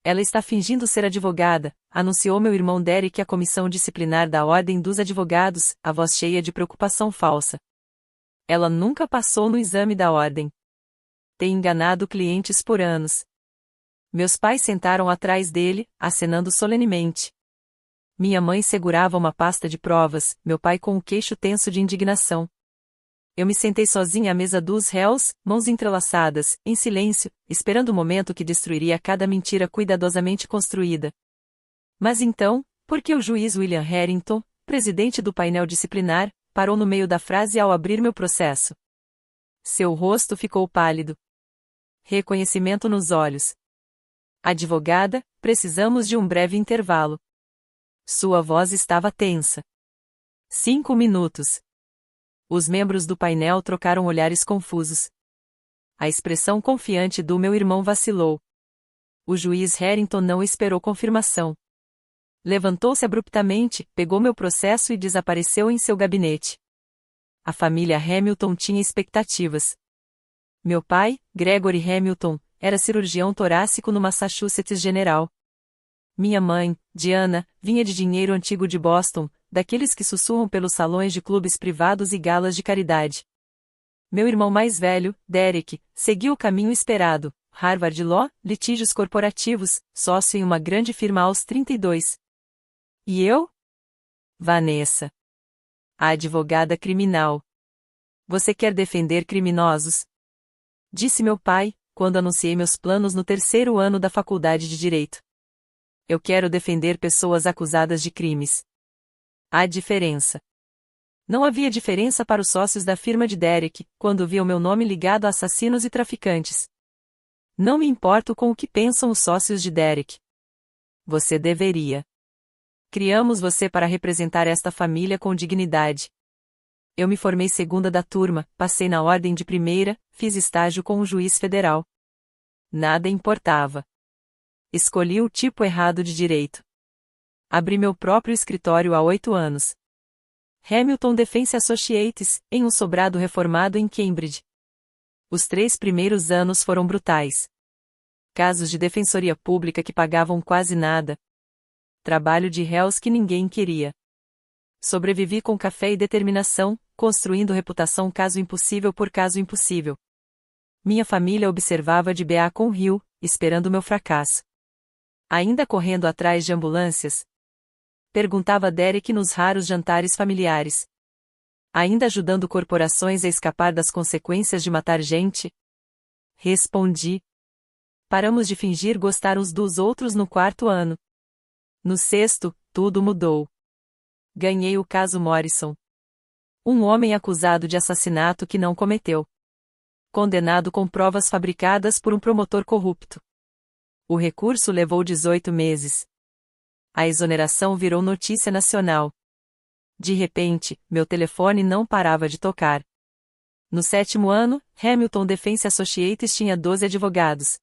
Ela está fingindo ser advogada, anunciou meu irmão Derek à comissão disciplinar da Ordem dos Advogados, a voz cheia de preocupação falsa. Ela nunca passou no exame da ordem. Tem enganado clientes por anos. Meus pais sentaram atrás dele, acenando solenemente. Minha mãe segurava uma pasta de provas, meu pai com o queixo tenso de indignação. Eu me sentei sozinha à mesa dos réus, mãos entrelaçadas, em silêncio, esperando o momento que destruiria cada mentira cuidadosamente construída. Mas então, por que o juiz William Harrington, presidente do painel disciplinar, parou no meio da frase ao abrir meu processo? Seu rosto ficou pálido. Reconhecimento nos olhos. Advogada, precisamos de um breve intervalo. Sua voz estava tensa. 5 minutos. Os membros do painel trocaram olhares confusos. A expressão confiante do meu irmão vacilou. O juiz Harrington não esperou confirmação. Levantou-se abruptamente, pegou meu processo e desapareceu em seu gabinete. A família Hamilton tinha expectativas. Meu pai, Gregory Hamilton, era cirurgião torácico no Massachusetts General. Minha mãe, Diana, vinha de dinheiro antigo de Boston, daqueles que sussurram pelos salões de clubes privados e galas de caridade. Meu irmão mais velho, Derek, seguiu o caminho esperado, Harvard Law, litígios corporativos, sócio em uma grande firma aos 32. E eu? Vanessa. A advogada criminal. Você quer defender criminosos? Disse meu pai, quando anunciei meus planos no 3º ano da faculdade de Direito. Eu quero defender pessoas acusadas de crimes. Há diferença. Não havia diferença para os sócios da firma de Derek, quando viam meu nome ligado a assassinos e traficantes. Não me importo com o que pensam os sócios de Derek. Você deveria. Criamos você para representar esta família com dignidade. Eu me formei segunda da turma, passei na ordem de primeira, fiz estágio com um juiz federal. Nada importava. Escolhi o tipo errado de direito. Abri meu próprio escritório há 8 anos. Hamilton Defense Associates, em um sobrado reformado em Cambridge. Os 3 primeiros anos foram brutais. Casos de defensoria pública que pagavam quase nada. Trabalho de réus que ninguém queria. Sobrevivi com café e determinação, construindo reputação caso impossível por caso impossível. Minha família observava de beá com rio, esperando meu fracasso. Ainda correndo atrás de ambulâncias? Perguntava Derek nos raros jantares familiares. Ainda ajudando corporações a escapar das consequências de matar gente? Respondi. Paramos de fingir gostar uns dos outros no 4º ano. No 6º, tudo mudou. Ganhei o caso Morrison. Um homem acusado de assassinato que não cometeu. Condenado com provas fabricadas por um promotor corrupto. O recurso levou 18 meses. A exoneração virou notícia nacional. De repente, meu telefone não parava de tocar. No 7º ano, Hamilton Defense Associates tinha 12 advogados.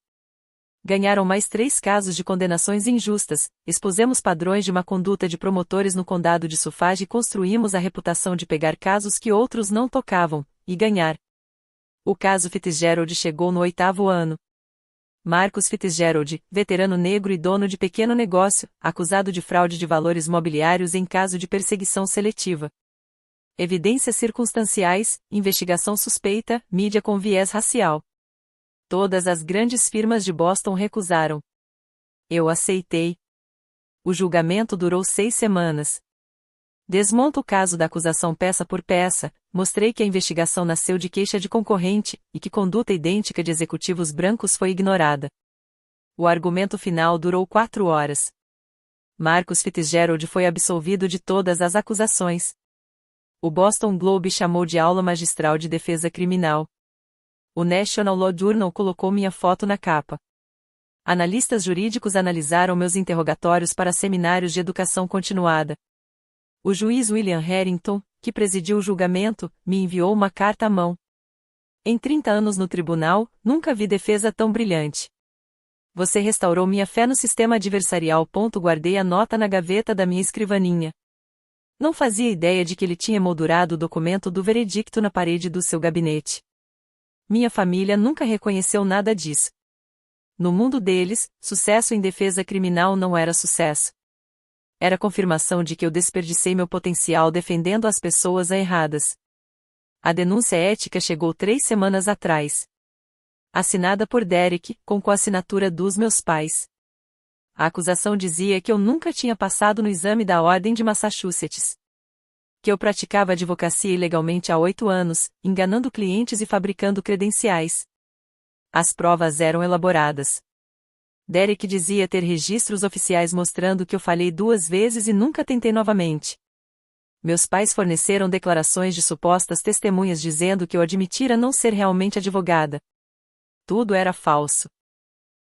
Ganharam mais 3 casos de condenações injustas, expusemos padrões de má conduta de promotores no condado de Suffrage e construímos a reputação de pegar casos que outros não tocavam, e ganhar. O caso Fitzgerald chegou no 8º ano. Marcus Fitzgerald, veterano negro e dono de pequeno negócio, acusado de fraude de valores mobiliários em caso de perseguição seletiva. Evidências circunstanciais, investigação suspeita, mídia com viés racial. Todas as grandes firmas de Boston recusaram. Eu aceitei. O julgamento durou 6 semanas. Desmonto o caso da acusação peça por peça, mostrei que a investigação nasceu de queixa de concorrente, e que conduta idêntica de executivos brancos foi ignorada. O argumento final durou 4 horas. Marcus Fitzgerald foi absolvido de todas as acusações. O Boston Globe chamou de aula magistral de defesa criminal. O National Law Journal colocou minha foto na capa. Analistas jurídicos analisaram meus interrogatórios para seminários de educação continuada. O juiz William Harrington, que presidiu o julgamento, me enviou uma carta à mão. Em 30 anos no tribunal, nunca vi defesa tão brilhante. Você restaurou minha fé no sistema adversarial. Guardei a nota na gaveta da minha escrivaninha. Não fazia ideia de que ele tinha emoldurado o documento do veredicto na parede do seu gabinete. Minha família nunca reconheceu nada disso. No mundo deles, sucesso em defesa criminal não era sucesso. Era confirmação de que eu desperdicei meu potencial defendendo as pessoas erradas. A denúncia ética chegou 3 semanas atrás. Assinada por Derek, com coassinatura dos meus pais. A acusação dizia que eu nunca tinha passado no exame da Ordem de Massachusetts. Que eu praticava advocacia ilegalmente há 8 anos, enganando clientes e fabricando credenciais. As provas eram elaboradas. Derek dizia ter registros oficiais mostrando que eu falhei 2 vezes e nunca tentei novamente. Meus pais forneceram declarações de supostas testemunhas dizendo que eu admitira não ser realmente advogada. Tudo era falso.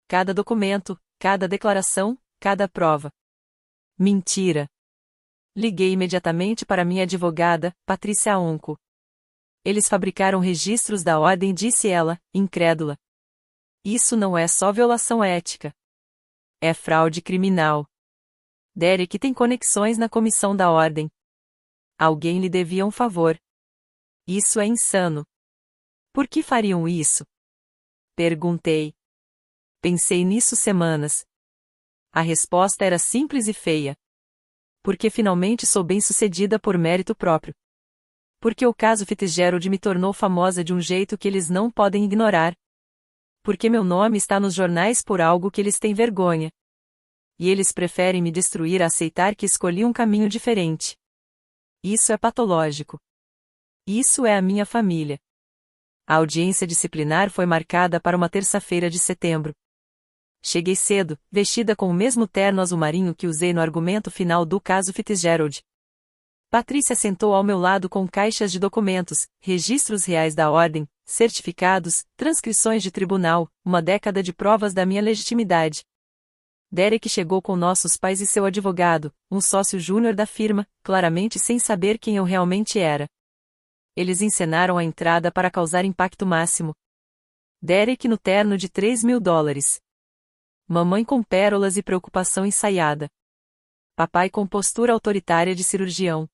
Cada documento, cada declaração, cada prova. Mentira. Liguei imediatamente para minha advogada, Patrícia Onco. Eles fabricaram registros da ordem, disse ela, incrédula. Isso não é só violação ética. É fraude criminal. Derek tem conexões na comissão da ordem. Alguém lhe devia um favor. Isso é insano. Por que fariam isso? Perguntei. Pensei nisso semanas. A resposta era simples e feia. Porque finalmente sou bem-sucedida por mérito próprio. Porque o caso Fitzgerald me tornou famosa de um jeito que eles não podem ignorar. Porque meu nome está nos jornais por algo que eles têm vergonha. E eles preferem me destruir a aceitar que escolhi um caminho diferente. Isso é patológico. Isso é a minha família. A audiência disciplinar foi marcada para uma terça-feira de setembro. Cheguei cedo, vestida com o mesmo terno azul marinho que usei no argumento final do caso Fitzgerald. Patrícia sentou ao meu lado com caixas de documentos, registros reais da ordem, certificados, transcrições de tribunal, uma década de provas da minha legitimidade. Derek chegou com nossos pais e seu advogado, um sócio júnior da firma, claramente sem saber quem eu realmente era. Eles encenaram a entrada para causar impacto máximo. Derek no terno de $3.000. Mamãe com pérolas e preocupação ensaiada. Papai com postura autoritária de cirurgião.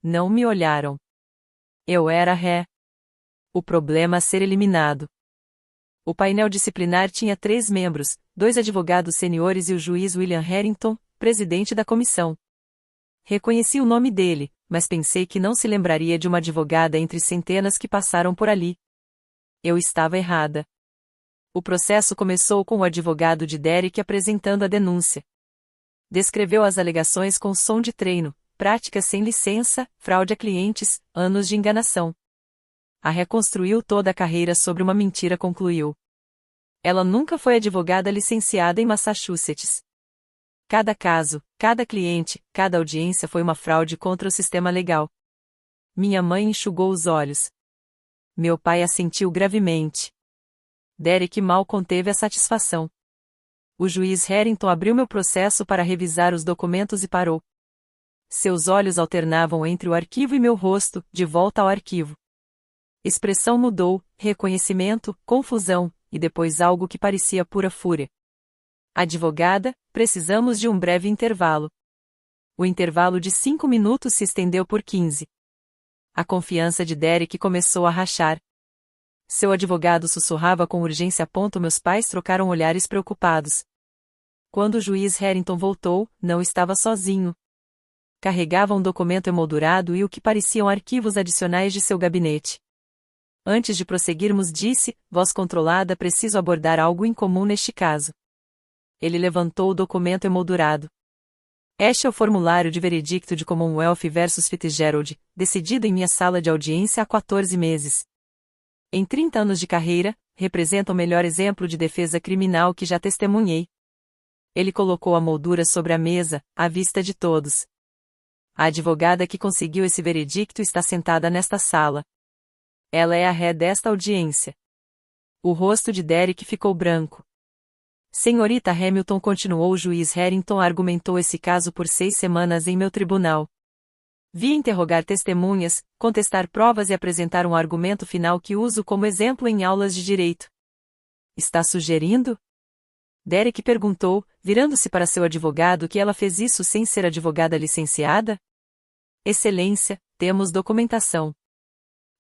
Não me olharam. Eu era ré. O problema a ser eliminado. O painel disciplinar tinha 3 membros, 2 advogados seniores e o juiz William Harrington, presidente da comissão. Reconheci o nome dele, mas pensei que não se lembraria de uma advogada entre centenas que passaram por ali. Eu estava errada. O processo começou com o advogado de Derek apresentando a denúncia. Descreveu as alegações com som de treino, práticas sem licença, fraude a clientes, anos de enganação. A reconstruiu toda a carreira sobre uma mentira, concluiu. Ela nunca foi advogada licenciada em Massachusetts. Cada caso, cada cliente, cada audiência foi uma fraude contra o sistema legal. Minha mãe enxugou os olhos. Meu pai assentiu gravemente. Derek mal conteve a satisfação. O juiz Harrington abriu meu processo para revisar os documentos e parou. Seus olhos alternavam entre o arquivo e meu rosto, de volta ao arquivo. Expressão mudou, reconhecimento, confusão, e depois algo que parecia pura fúria. Advogada, precisamos de um breve intervalo. O intervalo de 5 minutos se estendeu por 15. A confiança de Derek começou a rachar. Seu advogado sussurrava com urgência. Meus pais trocaram olhares preocupados. Quando o juiz Harrington voltou, não estava sozinho. Carregava um documento emoldurado e o que pareciam arquivos adicionais de seu gabinete. Antes de prosseguirmos, disse, voz controlada, preciso abordar algo incomum neste caso. Ele levantou o documento emoldurado. Este é o formulário de veredicto de Commonwealth versus Fitzgerald, decidido em minha sala de audiência há 14 meses. Em 30 anos de carreira, representa o melhor exemplo de defesa criminal que já testemunhei. Ele colocou a moldura sobre a mesa, à vista de todos. A advogada que conseguiu esse veredicto está sentada nesta sala. Ela é a ré desta audiência. O rosto de Derek ficou branco. Senhorita Hamilton, continuou o juiz Harrington, argumentou esse caso por 6 semanas em meu tribunal. Vi interrogar testemunhas, contestar provas e apresentar um argumento final que uso como exemplo em aulas de direito. Está sugerindo? Derek perguntou, virando-se para seu advogado, que ela fez isso sem ser advogada licenciada? Excelência, temos documentação.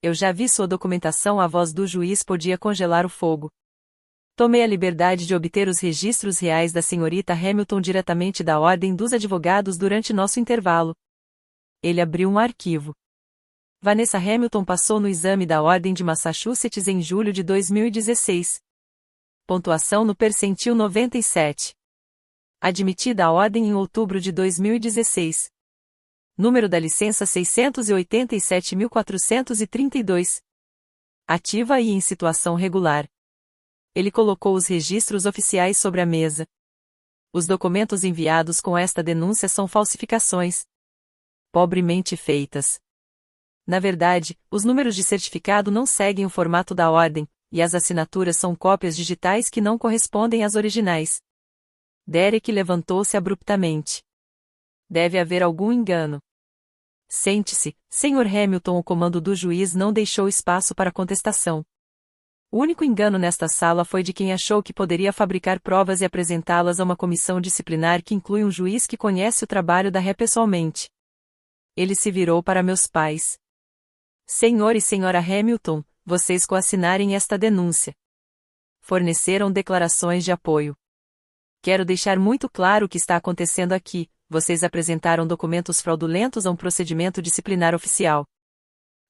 Eu já vi sua documentação. A voz do juiz podia congelar o fogo. Tomei a liberdade de obter os registros reais da senhorita Hamilton diretamente da Ordem dos Advogados durante nosso intervalo. Ele abriu um arquivo. Vanessa Hamilton passou no exame da Ordem de Massachusetts em julho de 2016. Pontuação no percentil 97. Admitida à Ordem em outubro de 2016. Número da licença 687.432. Ativa e em situação regular. Ele colocou os registros oficiais sobre a mesa. Os documentos enviados com esta denúncia são falsificações. Pobremente feitas. Na verdade, os números de certificado não seguem o formato da ordem, e as assinaturas são cópias digitais que não correspondem às originais. Derek levantou-se abruptamente. Deve haver algum engano. Sente-se, Sr. Hamilton. O comando do juiz não deixou espaço para contestação. O único engano nesta sala foi de quem achou que poderia fabricar provas e apresentá-las a uma comissão disciplinar que inclui um juiz que conhece o trabalho da ré pessoalmente. Ele se virou para meus pais. Senhor e Senhora Hamilton, vocês coassinarem esta denúncia. Forneceram declarações de apoio. Quero deixar muito claro o que está acontecendo aqui. Vocês apresentaram documentos fraudulentos a um procedimento disciplinar oficial.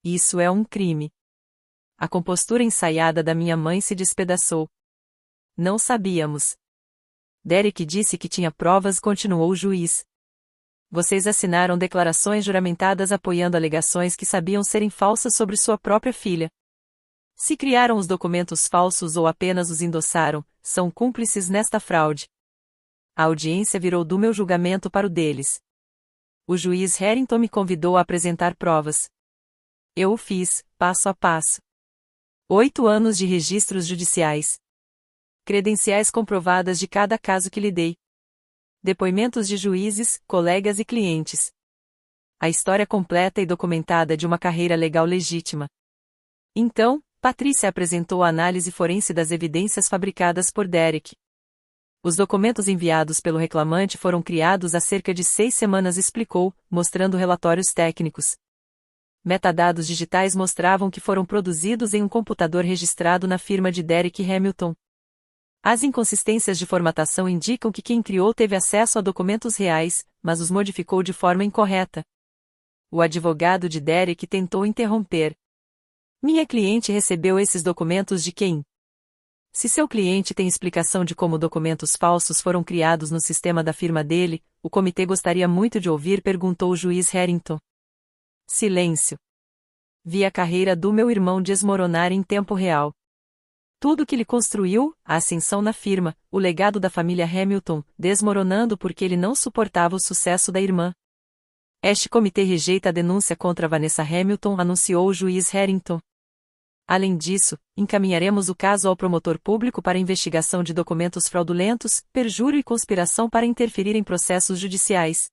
Isso é um crime. A compostura ensaiada da minha mãe se despedaçou. Não sabíamos. Derek disse que tinha provas, continuou o juiz. Vocês assinaram declarações juramentadas apoiando alegações que sabiam serem falsas sobre sua própria filha. Se criaram os documentos falsos ou apenas os endossaram, são cúmplices nesta fraude. A audiência virou do meu julgamento para o deles. O juiz Harrington me convidou a apresentar provas. Eu o fiz, passo a passo. 8 anos de registros judiciais. Credenciais comprovadas de cada caso que lidei. Depoimentos de juízes, colegas e clientes. A história completa e documentada de uma carreira legal legítima. Então, Patrícia apresentou a análise forense das evidências fabricadas por Derek. Os documentos enviados pelo reclamante foram criados há cerca de 6 semanas, explicou, mostrando relatórios técnicos. Metadados digitais mostravam que foram produzidos em um computador registrado na firma de Derek Hamilton. As inconsistências de formatação indicam que quem criou teve acesso a documentos reais, mas os modificou de forma incorreta. O advogado de Derek tentou interromper. Minha cliente recebeu esses documentos de quem? Se seu cliente tem explicação de como documentos falsos foram criados no sistema da firma dele, o comitê gostaria muito de ouvir, perguntou o juiz Harrington. Silêncio. Vi a carreira do meu irmão desmoronar em tempo real. Tudo que ele construiu, a ascensão na firma, o legado da família Hamilton, desmoronando porque ele não suportava o sucesso da irmã. Este comitê rejeita a denúncia contra Vanessa Hamilton, anunciou o juiz Harrington. Além disso, encaminharemos o caso ao promotor público para investigação de documentos fraudulentos, perjúrio e conspiração para interferir em processos judiciais.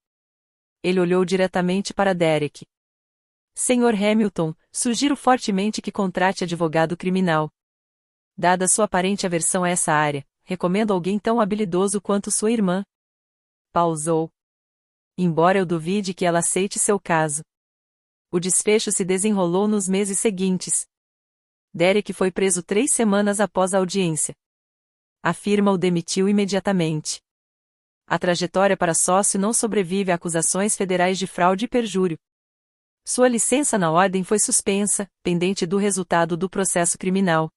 Ele olhou diretamente para Derek. Senhor Hamilton, sugiro fortemente que contrate advogado criminal. Dada sua aparente aversão a essa área, recomendo alguém tão habilidoso quanto sua irmã. Pausou. Embora eu duvide que ela aceite seu caso. O desfecho se desenrolou nos meses seguintes. Derek foi preso 3 semanas após a audiência. A firma o demitiu imediatamente. A trajetória para sócio não sobrevive a acusações federais de fraude e perjúrio. Sua licença na ordem foi suspensa, pendente do resultado do processo criminal.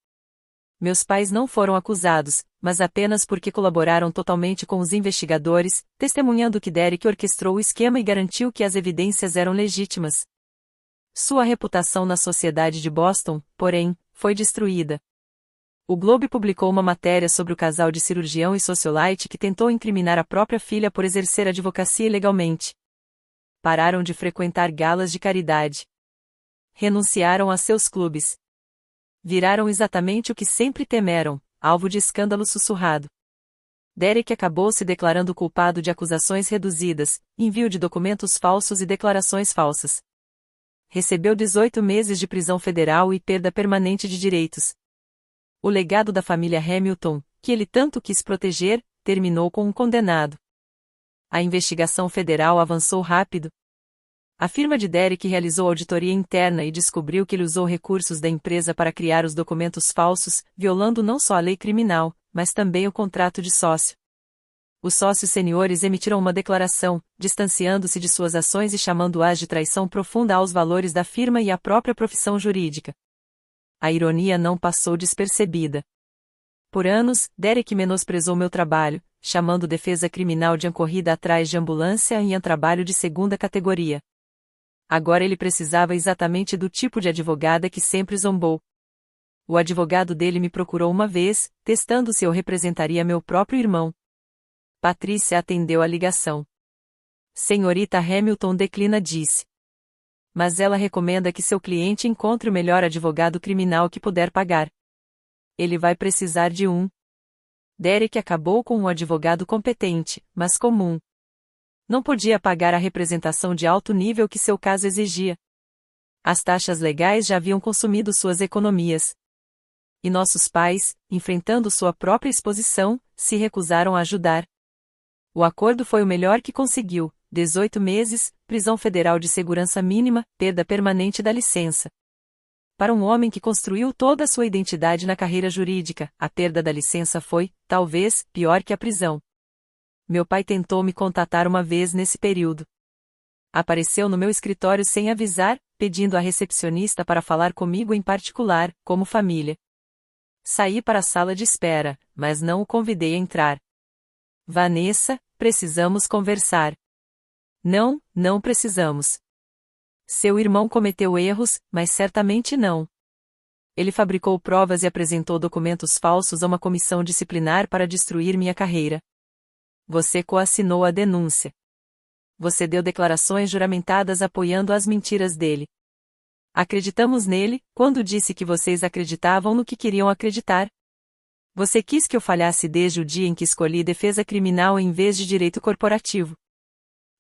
Meus pais não foram acusados, mas apenas porque colaboraram totalmente com os investigadores, testemunhando que Derek orquestrou o esquema e garantiu que as evidências eram legítimas. Sua reputação na sociedade de Boston, porém, foi destruída. O Globe publicou uma matéria sobre o casal de cirurgião e socialite que tentou incriminar a própria filha por exercer advocacia ilegalmente. Pararam de frequentar galas de caridade. Renunciaram a seus clubes. Viraram exatamente o que sempre temeram, alvo de escândalo sussurrado. Derek acabou se declarando culpado de acusações reduzidas, envio de documentos falsos e declarações falsas. Recebeu 18 meses de prisão federal e perda permanente de direitos. O legado da família Hamilton, que ele tanto quis proteger, terminou com um condenado. A investigação federal avançou rápido. A firma de Derek realizou auditoria interna e descobriu que ele usou recursos da empresa para criar os documentos falsos, violando não só a lei criminal, mas também o contrato de sócio. Os sócios seniores emitiram uma declaração, distanciando-se de suas ações e chamando-as de traição profunda aos valores da firma e à própria profissão jurídica. A ironia não passou despercebida. Por anos, Derek menosprezou meu trabalho, chamando defesa criminal de corrida atrás de ambulância e trabalho de segunda categoria. Agora ele precisava exatamente do tipo de advogada que sempre zombou. O advogado dele me procurou uma vez, testando se eu representaria meu próprio irmão. Patrícia atendeu a ligação. Senhorita Hamilton declina, disse. Mas ela recomenda que seu cliente encontre o melhor advogado criminal que puder pagar. Ele vai precisar de um. Derek acabou com um advogado competente, mas comum. Não podia pagar a representação de alto nível que seu caso exigia. As taxas legais já haviam consumido suas economias. E nossos pais, enfrentando sua própria exposição, se recusaram a ajudar. O acordo foi o melhor que conseguiu: 18 meses, prisão federal de segurança mínima, perda permanente da licença. Para um homem que construiu toda a sua identidade na carreira jurídica, a perda da licença foi, talvez, pior que a prisão. Meu pai tentou me contatar uma vez nesse período. Apareceu no meu escritório sem avisar, pedindo à recepcionista para falar comigo em particular, como família. Saí para a sala de espera, mas não o convidei a entrar. Vanessa, precisamos conversar. Não, não precisamos. Seu irmão cometeu erros, mas certamente não. Ele fabricou provas e apresentou documentos falsos a uma comissão disciplinar para destruir minha carreira. Você coassinou a denúncia. Você deu declarações juramentadas apoiando as mentiras dele. Acreditamos nele, quando disse que vocês acreditavam no que queriam acreditar. Você quis que eu falhasse desde o dia em que escolhi defesa criminal em vez de direito corporativo.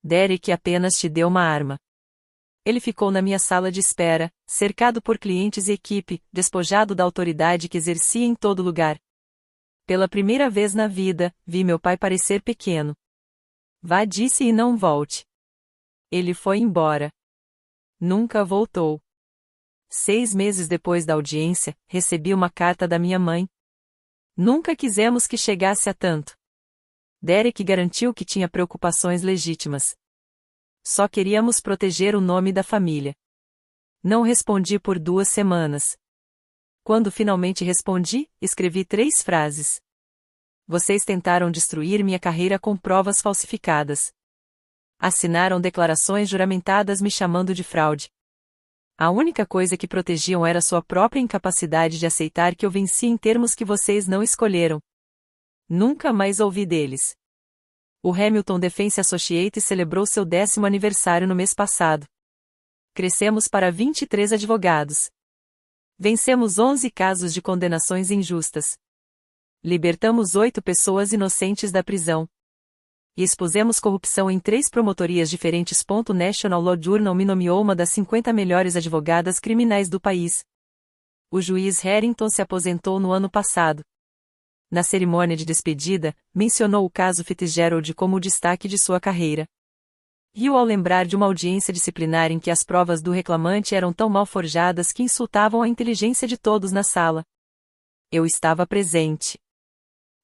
Derek apenas te deu uma arma. Ele ficou na minha sala de espera, cercado por clientes e equipe, despojado da autoridade que exercia em todo lugar. Pela primeira vez na vida, vi meu pai parecer pequeno. Vá, disse, e não volte. Ele foi embora. Nunca voltou. 6 meses depois da audiência, recebi uma carta da minha mãe. Nunca quisemos que chegasse a tanto. Derek garantiu que tinha preocupações legítimas. Só queríamos proteger o nome da família. Não respondi por 2 semanas. Quando finalmente respondi, escrevi 3 frases. Vocês tentaram destruir minha carreira com provas falsificadas. Assinaram declarações juramentadas me chamando de fraude. A única coisa que protegiam era sua própria incapacidade de aceitar que eu venci em termos que vocês não escolheram. Nunca mais ouvi deles. O Hamilton Defense Associates celebrou seu 10º aniversário no mês passado. Crescemos para 23 advogados. Vencemos 11 casos de condenações injustas. Libertamos 8 pessoas inocentes da prisão. E expusemos corrupção em 3 promotorias diferentes. National Law Journal me nomeou uma das 50 melhores advogadas criminais do país. O juiz Harrington se aposentou no ano passado. Na cerimônia de despedida, mencionou o caso Fitzgerald como o destaque de sua carreira. Riu ao lembrar de uma audiência disciplinar em que as provas do reclamante eram tão mal forjadas que insultavam a inteligência de todos na sala. Eu estava presente.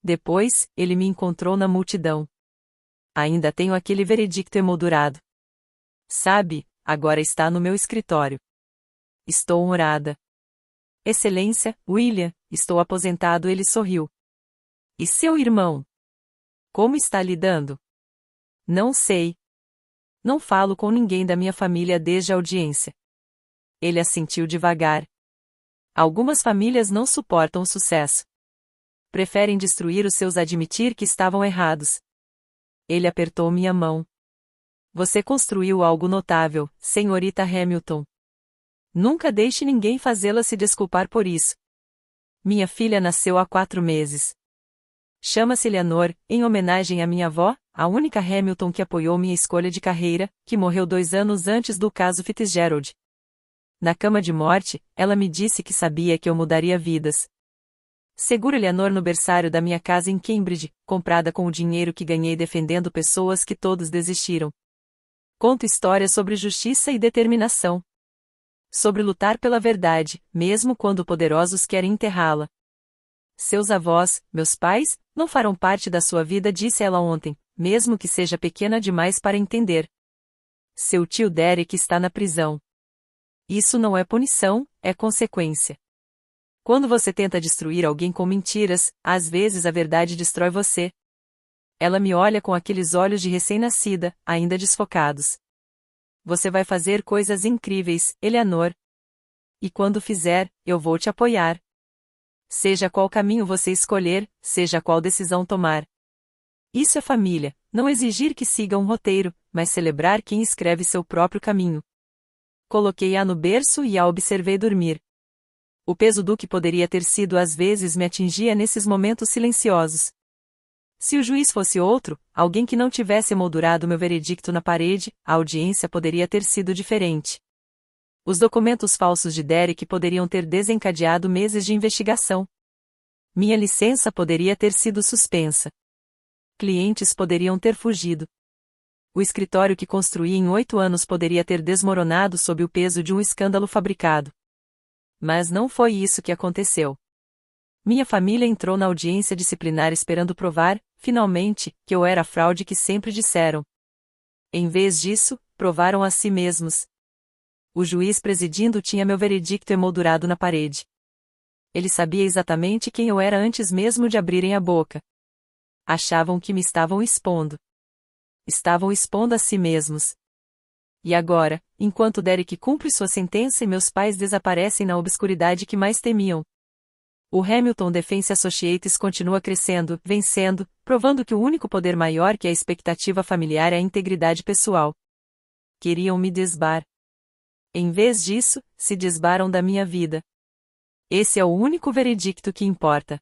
Depois, ele me encontrou na multidão. Ainda tenho aquele veredicto emoldurado. Sabe, agora está no meu escritório. Estou honrada. Excelência, William, estou aposentado. Ele sorriu. E seu irmão? Como está lidando? Não sei. Não falo com ninguém da minha família desde a audiência. Ele assentiu devagar. Algumas famílias não suportam o sucesso. Preferem destruir os seus admitir que estavam errados. Ele apertou minha mão. Você construiu algo notável, senhorita Hamilton. Nunca deixe ninguém fazê-la se desculpar por isso. Minha filha nasceu há 4 meses. Chama-se Eleanor, em homenagem à minha avó, a única Hamilton que apoiou minha escolha de carreira, que morreu 2 anos antes do caso Fitzgerald. Na cama de morte, ela me disse que sabia que eu mudaria vidas. Seguro Eleanor no berçário da minha casa em Cambridge, comprada com o dinheiro que ganhei defendendo pessoas que todos desistiram. Conto histórias sobre justiça e determinação. Sobre lutar pela verdade, mesmo quando poderosos querem enterrá-la. Seus avós, meus pais, não farão parte da sua vida, disse ela ontem, mesmo que seja pequena demais para entender. Seu tio Derek está na prisão. Isso não é punição, é consequência. Quando você tenta destruir alguém com mentiras, às vezes a verdade destrói você. Ela me olha com aqueles olhos de recém-nascida, ainda desfocados. Você vai fazer coisas incríveis, Eleanor. E quando fizer, eu vou te apoiar. Seja qual caminho você escolher, seja qual decisão tomar. Isso é família, não exigir que siga um roteiro, mas celebrar quem escreve seu próprio caminho. Coloquei-a no berço e a observei dormir. O peso do que poderia ter sido às vezes me atingia nesses momentos silenciosos. Se o juiz fosse outro, alguém que não tivesse emoldurado meu veredicto na parede, a audiência poderia ter sido diferente. Os documentos falsos de Derek poderiam ter desencadeado meses de investigação. Minha licença poderia ter sido suspensa. Clientes poderiam ter fugido. O escritório que construí em 8 anos poderia ter desmoronado sob o peso de um escândalo fabricado. Mas não foi isso que aconteceu. Minha família entrou na audiência disciplinar esperando provar, finalmente, que eu era a fraude que sempre disseram. Em vez disso, provaram a si mesmos. O juiz presidindo tinha meu veredicto emoldurado na parede. Ele sabia exatamente quem eu era antes mesmo de abrirem a boca. Achavam que me estavam expondo. Estavam expondo a si mesmos. E agora, enquanto Derek cumpre sua sentença e meus pais desaparecem na obscuridade que mais temiam, o Hamilton Defense Associates continua crescendo, vencendo, provando que o único poder maior que a expectativa familiar é a integridade pessoal. Queriam me desbar. Em vez disso, se desbaram da minha vida. Esse é o único veredicto que importa.